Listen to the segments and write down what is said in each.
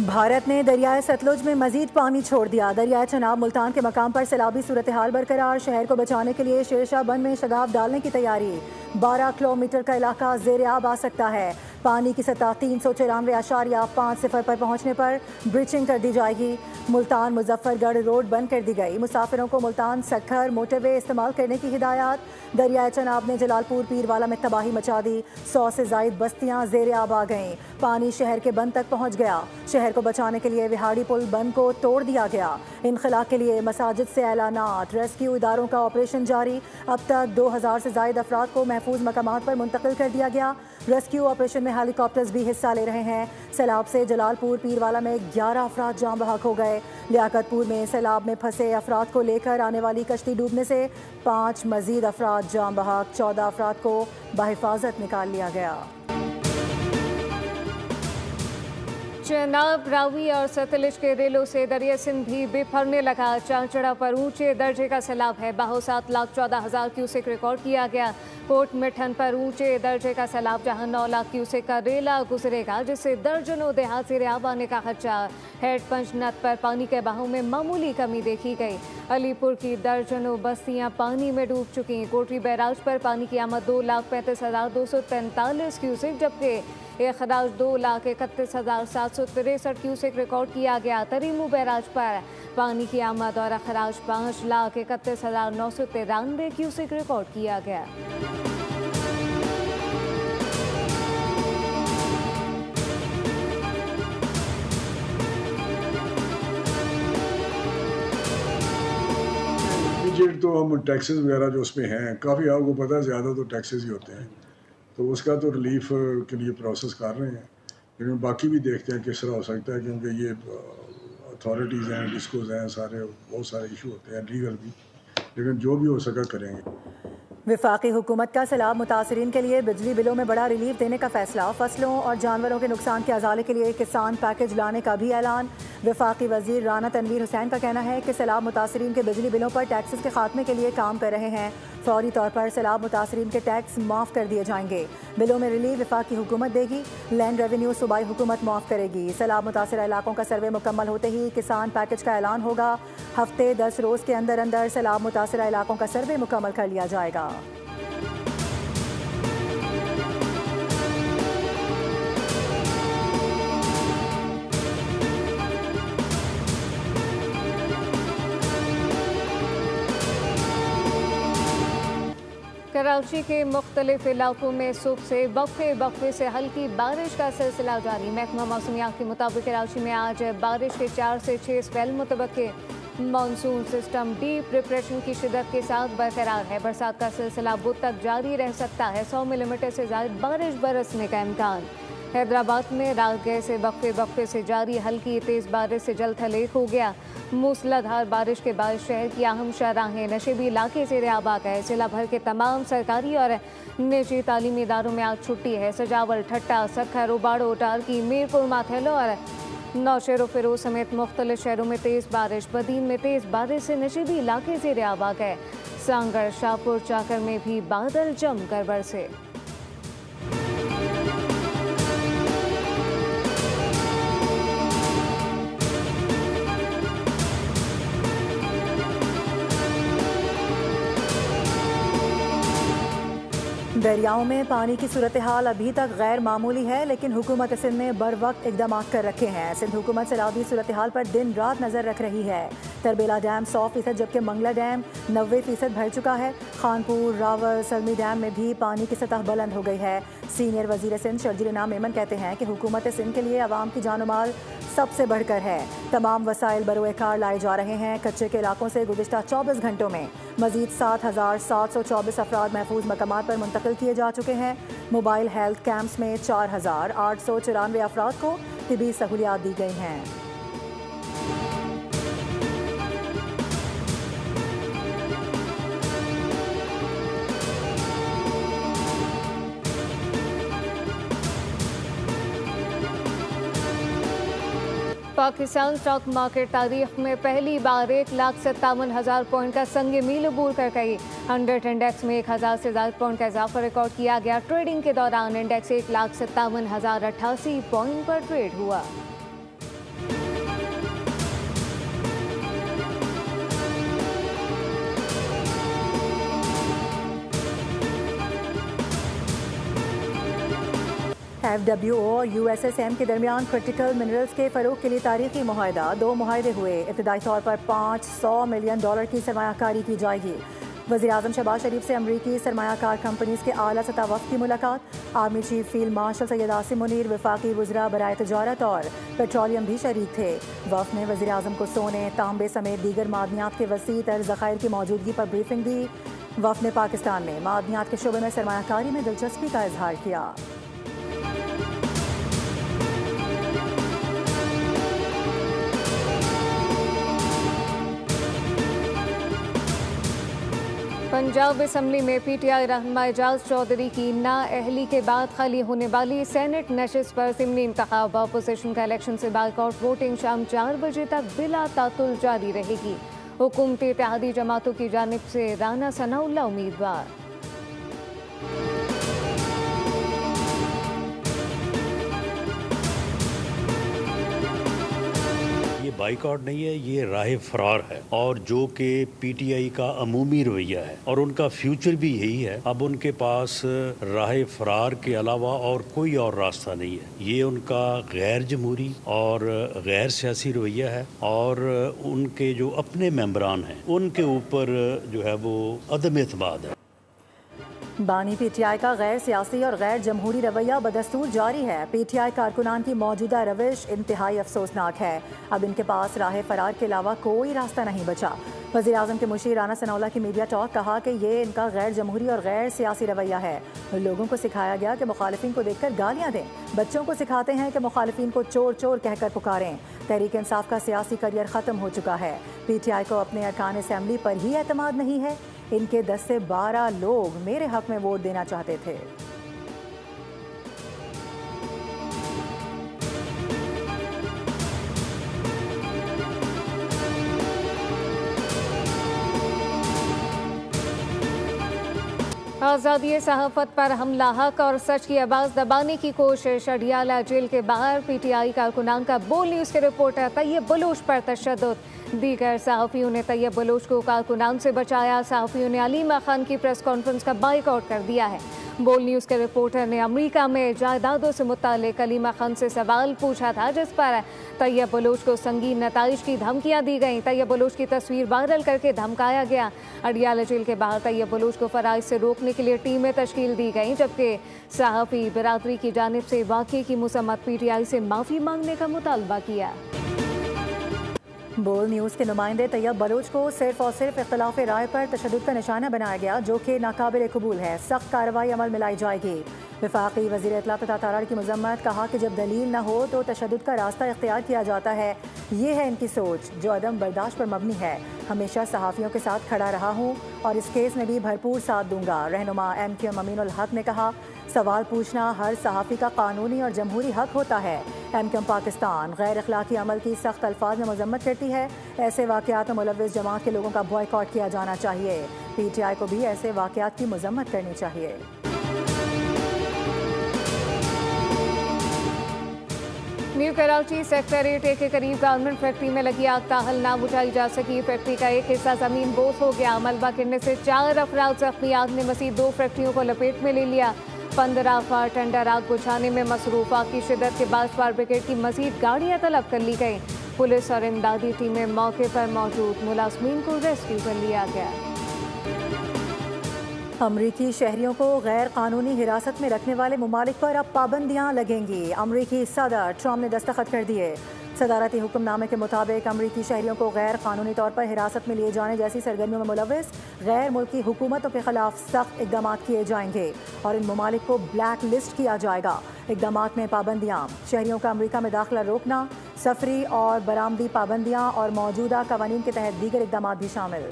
भारत ने दरियाए सतलुज में मजीद पानी छोड़ दिया। दरियाए चनाब मुल्तान के मकाम पर सैलाबी सूरत हाल बरकरार। शहर को बचाने के लिए शेरशाह बंद में शगाफ डालने की तैयारी। 12 किलोमीटर का इलाका ज़ेर आब आ सकता है। पानी की सतह 394.50 पर पहुंचने पर ब्रीचिंग कर दी जाएगी। मुल्तान मुजफ्फरगढ़ रोड बंद कर दी गई। मुसाफिरों को मुल्तान सखर मोटरवे इस्तेमाल करने की हिदायत। दरियाए चनाब ने जलालपुर पीरवाला में तबाही मचा दी। 100 से जायद बस्तियां ज़ेर आब आ गईं। पानी शहर के बंद तक पहुंच गया। शहर को बचाने के लिए विहाड़ी पुल बंद को तोड़ दिया गया। इनखला के लिए मसाजिद से ऐलानात। रेस्क्यू इदारों का ऑपरेशन जारी। अब तक 2000 से जायद अफराद को महफूज मकामात पर मुंतकिल कर दिया गया। रेस्क्यू ऑपरेशन में हेलीकॉप्टर्स भी हिस्सा ले रहे हैं। सैलाब से जलालपुर पीरवाला में 11 अफराद जाम बहक हो गए। लियाकतपुर में सैलाब में फंसे अफराद को लेकर आने वाली कश्ती डूबने से 5 मजीद अफराद जाम बहक। 14 अफराद को बहिफाजत निकाल लिया गया। चनाब, रावी और सतलुज के रेलों से दरिया सिंध भी बिफरने लगा। चांचड़ा पर ऊंचे दर्जे का सैलाब है। बहो 7,14,000 क्यूसेक रिकॉर्ड किया गया। कोट मिठन पर ऊंचे दर्जे का सैलाब, जहां 9 लाख क्यूसेक का रेला गुजरेगा, जिससे दर्जनों देहात से आब आने का खदशा। हेड पंचनद पर पानी के बहाव में मामूली कमी देखी गई। अलीपुर की दर्जनों बस्तियां पानी में डूब चुकी। कोटरी बैराज पर पानी की आमद 2,35,243 क्यूसेक, जबकि खराज 2,31,763 क्यूसेक रिकॉर्ड किया गया। तरीमू बैराज पर पानी की आमद और खराज 5,31,993 क्यूसेक रिकॉर्ड किया गया। तो हम टैक्सेस वगैरह जो उसमें हैं काफ़ी, आपको पता है ज़्यादा तो टैक्सेस ही होते हैं, तो उसका तो रिलीफ के लिए प्रोसेस कर रहे हैं। लेकिन बाकी भी देखते हैं किस तरह हो सकता है, क्योंकि ये अथॉरिटीज़ हैं, डिस्कोज हैं, सारे बहुत सारे इशू होते हैं लीगल भी, लेकिन जो भी हो सका करेंगे। वफाकी हुकूमत का सैलाब मुतासरीन के लिए बिजली बिलों में बड़ा रिलीफ देने का फैसला। फसलों और जानवरों के नुकसान के अजाले के लिए किसान पैकेज लाने का भी ऐलान। वफाकी वजीर राना तनवीर हुसैन का कहना है कि सैलाब मुतासरीन के बिजली बिलों पर टैक्सेस के खात्मे के लिए काम कर रहे हैं। फौरी तौर पर सैलाब मुतासरीन के टैक्स माफ़ कर दिए जाएंगे। बिलों में रिलीफ वफाकी हुकूमत देगी। लैंड रेवेन्यू सूबाई हुकूमत माफ़ करेगी। सैलाब मुतासरा इलाकों का सर्वे मुकम्मल होते ही किसान पैकेज का ऐलान होगा। हफ्ते 10 रोज़ के अंदर अंदर सैलाब मुतासरा इलाकों का सर्वे मुकम्मल कर लिया जाएगा। कराची के मुख्तलिफ इलाकों में सुबह से वक्फे से हल्की बारिश का सिलसिला जारी। महकमा मौसमियात के मुताबिक कराची में आज बारिश के 4 से 6 स्पेल मुतवक्के। मानसून सिस्टम डीप डिप्रेशन की शिदत के साथ बरकरार है। बरसात का सिलसिला बुध तक जारी रह सकता है। 100 मिलीमीटर से ज़्यादा बारिश बरसने का इम्कान। हैदराबाद में रात गए से वक्फे से जारी हल्की तेज़ बारिश से जल थलेख हो गया। मूसलाधार बारिश के बाद शहर की अहम शाहराहें नशेबी इलाके से आब आ गए। जिला भर के तमाम सरकारी और निजी तालीमी इदारों में आज छुट्टी है। सजावल, ठट्टा, सखर, उबाड़ो, टारकी, मीरपुर, माथेलो और नौशेरो फिरोज समेत मुख्तलिफ शहरों में तेज़ बारिश। बदीन में तेज़ बारिश से नशेबी इलाके से आब आ गए। सांगर, शाहपुर, चाकर में भी बादल जम कर बरसे। दरियाओं में पानी की सूरत हाल अभी तक गैर मामूली है, लेकिन हुकूमत सिंध ने बर वक्त इकदाम कर रखे हैं। सिंध हुकूमत सैलाबी सूरत हाल पर दिन रात नज़र रख रही है। तरबेला डैम 100%, जबकि मंगला डैम 90% भर चुका है। खानपुर, रावल, सलमी डैम में भी पानी की सतह बुलंद हो गई है। सीनियर वजीर सिंध शर्जील इनाम मेमन कहते हैं कि हुकूमत सिंध के लिए आवाम की जान माल सबसे बढ़कर है। तमाम वसाइल बरोए कार लाए जा रहे हैं। कच्चे के इलाकों से गुज़िश्ता 24 घंटों में मजीद 7,724 अफराद महफूज मकामात पर मुंतकिल किए जा चुके हैं। मोबाइल हेल्थ कैंप्स में 4,894 अफराद को तिबी सहूलियात दी गई हैं। पाकिस्तान स्टॉक मार्केट तारीख में पहली बार 1,57,000 पॉइंट का संग मील अबूर कर गई। 100 इंडेक्स में 1,000 से ज़्यादा पॉइंट का इजाफा रिकॉर्ड किया गया। ट्रेडिंग के दौरान इंडेक्स 1,57,088 पॉइंट पर ट्रेड हुआ। FWO और USSM के दरमियान क्रिटिकल मिनरल्स के फ़रोग के लिए तारीखी मुआहदा। 2 मुआहदे हुए। इब्तदाई तौर पर $500 मिलियन की सरमायाकारी की जाएगी। वज़ीर-ए-आज़म शहबाज शरीफ से अमरीकी सरमायाकार कंपनीज़ के आला सतह वफ़द की मुलाकात। Army chief field marshal Syed Asim Munir, वफाकी वज़रा बराए तजारत और पेट्रोलियम भी शरीक थे। वफ़द ने वज़ीर-ए-आज़म को सोने, तांबे समेत दीगर मादनियात के वसी तर ज़खायर की मौजूदगी पर ब्रीफिंग दी। वफ़द ने पाकिस्तान में मादनियात के शोबे में सरमायाकारी में दिलचस्पी का इजहार किया। पंजाब असम्बली में PTI रहनुमा एजाज चौधरी की नाअहली के बाद खाली होने वाली सेनेट नशिस्त पर ज़िमनी इंतखाब। अपोजिशन का इलेक्शन से बाइकआउट वोटिंग शाम 4 बजे तक बिला तातुल जारी रहेगी। हुकूमती इत्तेहादी जमातों की जानिब से राना सनाउल्लाह उम्मीदवार। ये बाइकआउट नहीं है, ये राह फरार है और जो कि PTI का अमूमी रवैया है और उनका फ्यूचर भी यही है। अब उनके पास राह फरार के अलावा और कोई और रास्ता नहीं है। ये उनका गैर जमहूरी और गैर सियासी रवैया है और उनके जो अपने मेंबरान हैं उनके ऊपर जो है वो अदम एतमाद है। बानी PTI का गैर सियासी और गैर जमहूरी रवैया बदस्तूर जारी है। PTI कारकुनान की मौजूदा रविश इंतहाई अफसोसनाक है। अब इनके पास राह फरार के अलावा कोई रास्ता नहीं बचा। वज़ीर-ए-आज़म के मुशीर राना सनाउल्लाह की मीडिया टॉक कहा कि ये इनका गैर जमहूरी और गैर सियासी रवैया है। लोगों को सिखाया गया कि मुखालिफिन को देखकर गालियाँ दें। बच्चों को सिखाते हैं कि मुखालिफिन को चोर चोर कहकर पुकारें। तहरीक इंसाफ का सियासी करियर ख़त्म हो चुका है। PTI को अपने अरकान असम्बली पर ही एतमाद नहीं है। इनके 10 से 12 लोग मेरे हक में वोट देना चाहते थे। आज़ादी सहाफ़त पर हमला, हक और सच की आवाज़ दबाने की कोशिश। अडियाला जेल के बाहर PTI कारकुनान का बोल न्यूज़ के रिपोर्टर तैयब बलोच पर तशद्दुद। दीगर सहाफ़ियों ने तैयब बलोच को कारकुनान से बचाया। सहाफ़ियों ने अलीमा खान की प्रेस कॉन्फ्रेंस का बाइकआउट कर दिया है। बोल न्यूज़ के रिपोर्टर ने अमेरिका में जायदादों से मुताल्लिक अलीमा खान से सवाल पूछा था, जिस पर तैयब बलोच को संगीन नताइज की धमकियां दी गईं। तैयब बलोच की तस्वीर वायरल करके धमकाया गया। अडियाला जेल के बाहर तैयब बलोच को फराइज से रोकने के लिए टीमें तश्कील दी गईं, जबकि सहाफ़ी बिरादरी की जानिब से वाक़े की मुसम्मत PTI से माफ़ी मांगने का मुतालबा किया। बोल न्यूज़ के नुमाइंदे तैयब बलोच को सिर्फ और सिर्फ इख्तलाफ राय पर तशद्दुद का निशाना बनाया गया, जो कि नाकाबिल कबूल है। सख्त कार्रवाई अमल में लाई जाएगी। वफाकी वज़ीर इत्तला तथा ताराड़ की मज़म्मत। कहा कि जब दलील न हो तो तशद्दुद का रास्ता इख्तियार किया जाता है। ये है इनकी सोच जो अदम बर्दाश्त पर मबनी है। हमेशा सहाफ़ियों के साथ खड़ा रहा हूँ और इस केस में भी भरपूर साथ दूंगा। रहनुमा MQM अमीनुल हक ने कहा, सवाल पूछना हर सहाफ़ी का कानूनी और जमहूरी हक होता है। MQM पाकिस्तान गैर अखलाकी अमल की सख्त अल्फाज में मजम्मत करती है। ऐसे वाक़यात में मुलव्विस जमात के लोगों का बॉयकॉट किया जाना चाहिए। PTI को भी ऐसे वाक़यात की मजम्मत करनी चाहिए। न्यू कराची सेक्रेटेरिएट के करीब गारमेंट फैक्ट्री में लगी आग ताहल ना बुझाई जा सकी। फैक्ट्री का एक हिस्सा जमीन बोस हो गया। मलबा गिरने से 4 अफराद जख्मी। आग ने मज़ीद 2 फैक्ट्रियों को लपेट में ले लिया। 15 फायर टेंडर आग बुझाने में मसरूफ। आग की शिद्दत के बाद फायर ब्रिगेड की मजीद गाड़ियां तलब कर ली गई। पुलिस और इमदादी टीमें मौके पर मौजूद। मुलाजमीन को रेस्क्यू कर लिया गया। अमरीकी शहरियों को गैर कानूनी हिरासत में रखने वाले ममालिक पर अब पाबंदियां लगेंगी। अमरीकी सदर ट्रम्प ने दस्तखत कर दिए। सदारती हुक्मनामे के मुताबिक अमरीकी शहरियों को गैर कानूनी तौर पर हिरासत में लिए जाने जैसी सरगर्मियों में मुलव्विस गैर मुल्की हुकूमतों के खिलाफ सख्त इकदाम किए जाएंगे और इन ममालिक को ब्लैक लिस्ट किया जाएगा। इकदाम में पाबंदियाँ, शहरियों का अमरीका में दाखिला रोकना, सफरी और बरामदी पाबंदियाँ और मौजूदा कवानीन के तहत दीगर इकदाम भी शामिल।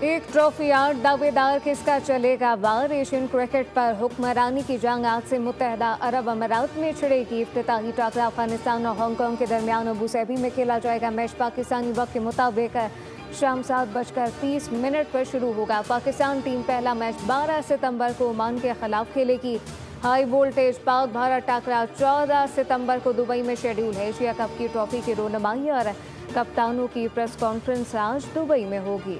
एक ट्रॉफी यार्ड दावेदार किसका चलेगा वार। एशियन क्रिकेट पर हुक्मरानी की जंग आज से मुत्तहदा अरब अमारात में छिड़ेगी। इफ्तिताही टाकरा अफगानिस्तान और हांगकांग के दरमियान अबू सैबी में खेला जाएगा। मैच पाकिस्तानी वक्त के मुताबिक शाम 7:30 पर शुरू होगा। पाकिस्तान टीम पहला मैच 12 सितंबर को ओमान के खिलाफ खेलेगी। हाई वोल्टेज पाक भारत टाकरा 14 सितंबर को दुबई में शेड्यूल है। एशिया कप की ट्रॉफी की रोनमाई और कप्तानों की प्रेस कॉन्फ्रेंस आज दुबई में होगी।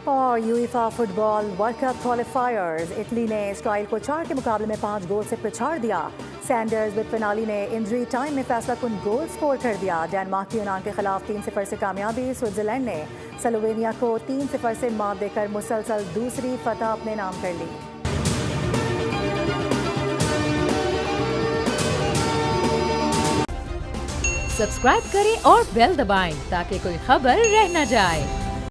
और UEFA football world cup qualifiers, Italy ने इजराइल को 4 के मुकाबले में 5 गोल से पिछाड़ दिया। सैंडर्स बिटफिनाली ने इंजरी टाइम में फैसला कुन गोल स्कोर कर दिया। डेनमार्क की यूनान के खिलाफ 3-0 से कामयाबी। स्विट्जरलैंड ने स्लोवेनिया को 3-0 से मात देकर मुसलसल दूसरी फतह अपने नाम कर ली। सब्सक्राइब करें और बेल दबाएं ताकि कोई खबर रह न जाए।